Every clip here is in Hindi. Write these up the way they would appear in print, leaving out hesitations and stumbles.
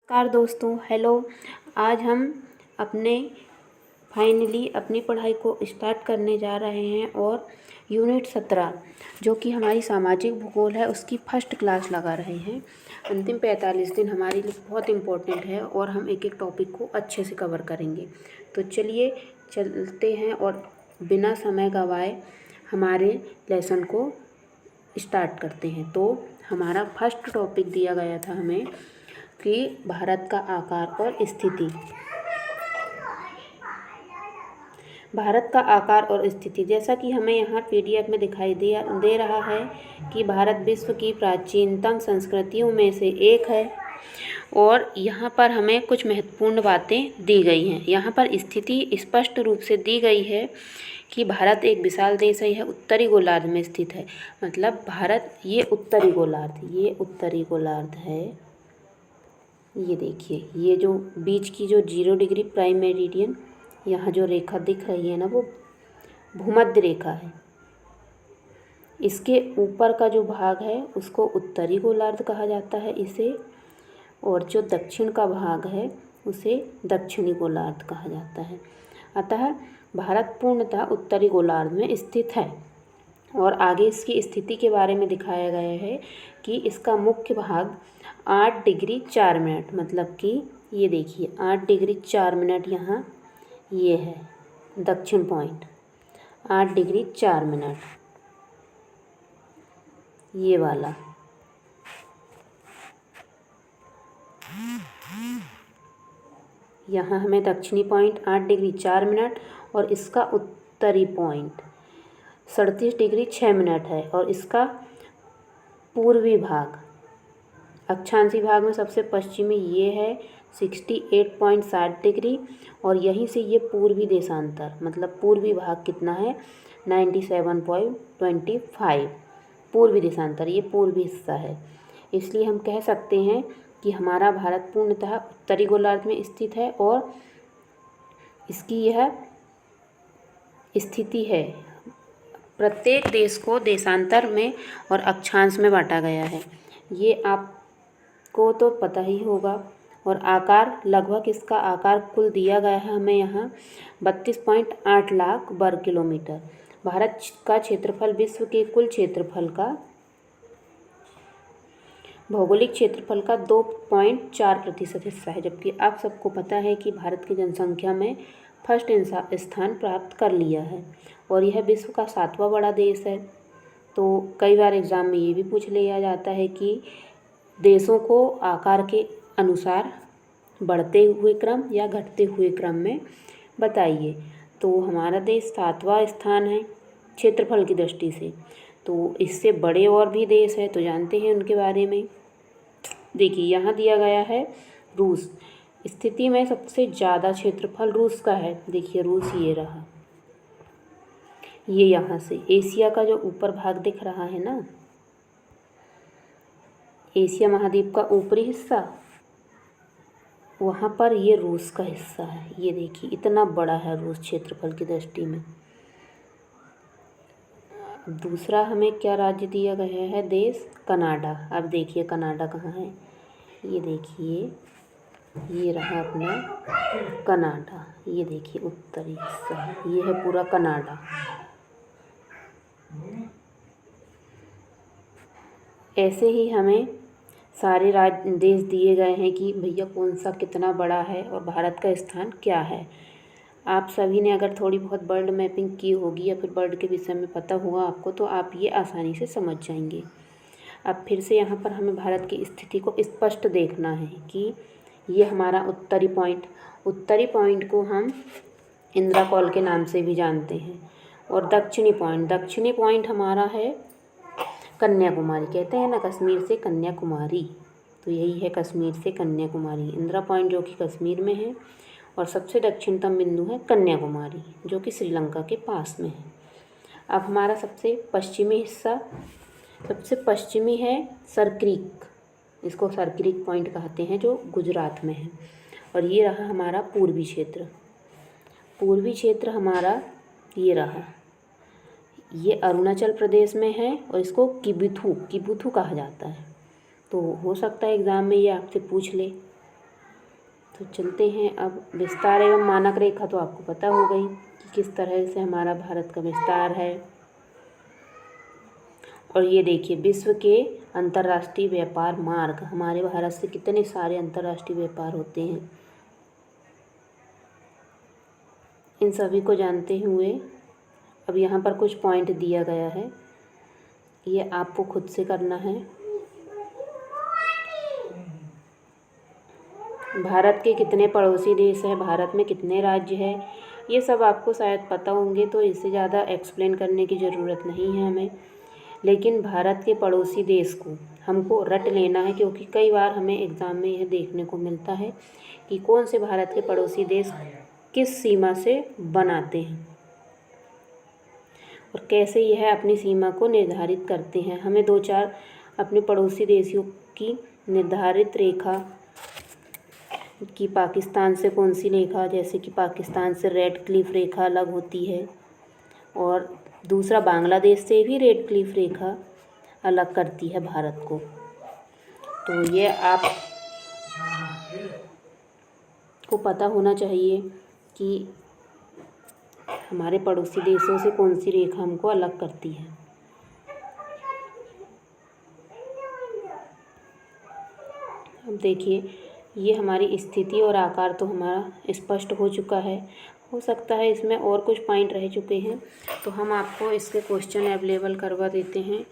नमस्कार दोस्तों, हेलो। आज हम फाइनली अपनी पढ़ाई को स्टार्ट करने जा रहे हैं और यूनिट 17 जो कि हमारी सामाजिक भूगोल है उसकी फर्स्ट क्लास लगा रहे हैं। अंतिम 45 दिन हमारे लिए बहुत इम्पोर्टेंट है और हम एक एक टॉपिक को अच्छे से कवर करेंगे। तो चलिए चलते हैं और बिना समय गंवाए हमारे लेसन को स्टार्ट करते हैं। तो हमारा फर्स्ट टॉपिक दिया गया था हमें कि भारत का आकार और स्थिति। भारत का आकार और स्थिति, जैसा कि हमें यहाँ PDF में दिखाई दे रहा है कि भारत विश्व की प्राचीनतम संस्कृतियों में से एक है और यहाँ पर हमें कुछ महत्वपूर्ण बातें दी गई हैं। यहाँ पर स्थिति स्पष्ट रूप से दी गई है कि भारत एक विशाल देश है, यह उत्तरी गोलार्ध में स्थित है। मतलब भारत ये उत्तरी गोलार्ध है। ये देखिए, ये जो बीच की जो 0 डिग्री प्राइम मेरिडियन यहाँ जो रेखा दिख रही है ना, वो भूमध्य रेखा है। इसके ऊपर का जो भाग है उसको उत्तरी गोलार्ध कहा जाता है इसे, और जो दक्षिण का भाग है उसे दक्षिणी गोलार्ध कहा जाता है। अतः भारत पूर्णतः उत्तरी गोलार्ध में स्थित है। और आगे इसकी स्थिति के बारे में दिखाया गया है कि इसका मुख्य भाग 8 डिग्री 4 मिनट, मतलब कि ये देखिए 8 डिग्री 4 मिनट यहाँ ये है दक्षिण पॉइंट, 8 डिग्री 4 मिनट ये वाला। यहाँ हमें दक्षिणी पॉइंट 8 डिग्री 4 मिनट और इसका उत्तरी पॉइंट 37 डिग्री 6 मिनट है। और इसका पूर्वी भाग, अक्षांशी भाग में सबसे पश्चिमी ये है 68.60 डिग्री, और यहीं से ये पूर्वी देशांतर, मतलब पूर्वी भाग कितना है 97.25 पूर्वी देशांतर, ये पूर्वी हिस्सा है। इसलिए हम कह सकते हैं कि हमारा भारत पूर्णतः उत्तरी गोलार्ध में स्थित है और इसकी यह स्थिति है। प्रत्येक देश को देशांतर में और अक्षांश में बांटा गया है, ये आपको तो पता ही होगा। और आकार, लगभग इसका आकार कुल दिया गया है हमें यहाँ 32.8 लाख वर्ग किलोमीटर। भारत का क्षेत्रफल विश्व के कुल क्षेत्रफल का, भौगोलिक क्षेत्रफल का 2.4% हिस्सा है। जबकि आप सबको पता है कि भारत की जनसंख्या में फर्स्ट स्थान प्राप्त कर लिया है और यह विश्व का 7वां बड़ा देश है। तो कई बार एग्ज़ाम में ये भी पूछ लिया जाता है कि देशों को आकार के अनुसार बढ़ते हुए क्रम या घटते हुए क्रम में बताइए। तो हमारा देश 7वां स्थान है क्षेत्रफल की दृष्टि से। तो इससे बड़े और भी देश है, तो जानते हैं उनके बारे में। देखिए यहाँ दिया गया है रूस, स्थिति में सबसे ज़्यादा क्षेत्रफल रूस का है। देखिए रूस ये रहा, ये यहाँ से एशिया का जो ऊपर भाग दिख रहा है ना, एशिया महाद्वीप का ऊपरी हिस्सा, वहाँ पर ये रूस का हिस्सा है। ये देखिए इतना बड़ा है रूस क्षेत्रफल की दृष्टि में। दूसरा हमें क्या राज्य दिया गया है, देश कनाडा। अब देखिए कनाडा कहाँ है, ये देखिए ये रहा अपना कनाडा। ये देखिए उत्तरी हिस्सा है, ये है पूरा कनाडा। ऐसे ही हमें सारे देश दिए गए हैं कि भैया कौन सा कितना बड़ा है और भारत का स्थान क्या है। आप सभी ने अगर थोड़ी बहुत वर्ल्ड मैपिंग की होगी या फिर वर्ल्ड के विषय में पता होगा आपको, तो आप ये आसानी से समझ जाएंगे। अब फिर से यहाँ पर हमें भारत की स्थिति को स्पष्ट देखना है कि ये हमारा उत्तरी पॉइंट को हम इंद्रकोल के नाम से भी जानते हैं। और दक्षिणी पॉइंट हमारा है कन्याकुमारी। कहते हैं ना कश्मीर से कन्याकुमारी, तो यही है कश्मीर से कन्याकुमारी। इंदिरा पॉइंट जो कि कश्मीर में है और सबसे दक्षिणतम बिंदु है कन्याकुमारी जो कि श्रीलंका के पास में है। अब हमारा सबसे पश्चिमी है सरक्रीक, इसको सरक्रीक पॉइंट कहते हैं, जो गुजरात में है। और ये रहा हमारा पूर्वी क्षेत्र हमारा ये रहा, ये अरुणाचल प्रदेश में है और इसको किबुथु कहा जाता है। तो हो सकता है एग्ज़ाम में ये आपसे पूछ ले तो चलते हैं अब विस्तार एवं मानक रेखा। तो आपको पता हो गई कि किस तरह से हमारा भारत का विस्तार है। और ये देखिए विश्व के अंतर्राष्ट्रीय व्यापार मार्ग, हमारे भारत से कितने सारे अंतर्राष्ट्रीय व्यापार होते हैं। इन सभी को जानते हुए अब यहाँ पर कुछ पॉइंट दिया गया है, ये आपको खुद से करना है। भारत के कितने पड़ोसी देश हैं, भारत में कितने राज्य हैं, ये सब आपको शायद पता होंगे, तो इससे ज़्यादा एक्सप्लेन करने की ज़रूरत नहीं है हमें। लेकिन भारत के पड़ोसी देश को हमको रट लेना है, क्योंकि कई बार हमें एग्ज़ाम में यह देखने को मिलता है कि कौन से भारत के पड़ोसी देश किस सीमा से बनाते हैं और कैसे यह अपनी सीमा को निर्धारित करते हैं। हमें 2-4 अपने पड़ोसी देशों की निर्धारित रेखा कि पाकिस्तान से कौन सी रेखा, जैसे कि पाकिस्तान से रेड क्लिफ रेखा अलग होती है और दूसरा बांग्लादेश से भी रेड क्लिफ रेखा अलग करती है भारत को। तो ये आप को पता होना चाहिए कि हमारे पड़ोसी देशों से कौन सी रेखा हमको अलग करती है। अब देखिए ये हमारी स्थिति और आकार तो हमारा स्पष्ट हो चुका है। हो सकता है इसमें और कुछ पॉइंट रह चुके हैं, तो हम आपको इसके क्वेश्चन अवेलेबल करवा देते हैं।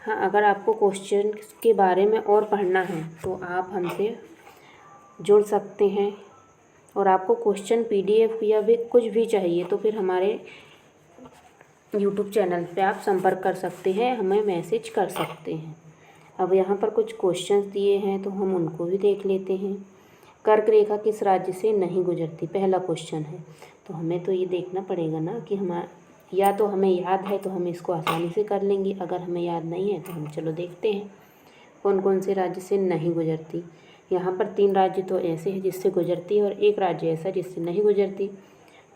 हाँ, अगर आपको क्वेश्चन के बारे में और पढ़ना है तो आप हमसे जुड़ सकते हैं। और आपको क्वेश्चन PDF या भी कुछ भी चाहिए तो फिर हमारे YouTube चैनल पे आप संपर्क कर सकते हैं, हमें मैसेज कर सकते हैं। अब यहाँ पर कुछ क्वेश्चंस दिए हैं तो हम उनको भी देख लेते हैं। कर्क रेखा किस राज्य से नहीं गुजरती, पहला क्वेश्चन है। तो हमें तो ये देखना पड़ेगा ना कि या तो हमें याद है तो हम इसको आसानी से कर लेंगे, अगर हमें याद नहीं है तो हम चलो देखते हैं कौन कौन से राज्य से नहीं गुजरती। यहाँ पर 3 राज्य तो ऐसे हैं जिससे गुजरती है और एक राज्य ऐसा जिससे नहीं गुजरती।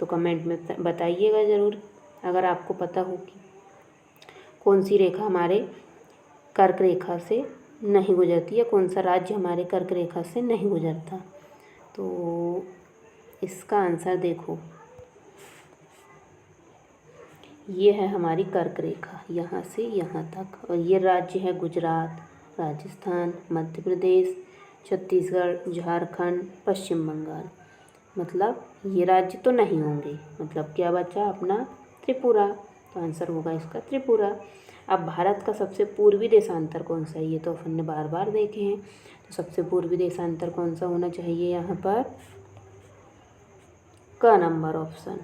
तो कमेंट में बताइएगा ज़रूर अगर आपको पता हो कि कौन सी रेखा हमारे कर्क रेखा से नहीं गुजरती या कौन सा राज्य हमारे कर्क रेखा से नहीं गुजरता। तो इसका आंसर देखो, ये है हमारी कर्क रेखा यहाँ से यहाँ तक, और ये राज्य है गुजरात, राजस्थान, मध्य प्रदेश, छत्तीसगढ़, झारखंड, पश्चिम बंगाल। मतलब ये राज्य तो नहीं होंगे, मतलब क्या बचा अपना त्रिपुरा। तो आंसर होगा इसका त्रिपुरा। अब भारत का सबसे पूर्वी देशांतर कौन सा है, ये तो अपन ने बार बार देखे हैं। तो सबसे पूर्वी देशांतर कौन सा होना चाहिए यहाँ पर, क नंबर ऑप्शन,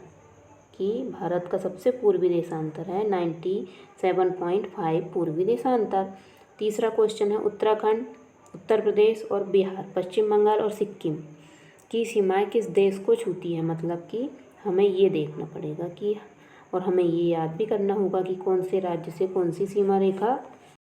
कि भारत का सबसे पूर्वी देशांतर है 97.5 पूर्वी देशांतर। तीसरा क्वेश्चन है उत्तराखंड, उत्तर प्रदेश और बिहार, पश्चिम बंगाल और सिक्किम की सीमाएं किस देश को छूती है। मतलब कि हमें ये देखना पड़ेगा कि, और हमें ये याद भी करना होगा कि कौन से राज्य से कौन सी सीमा रेखा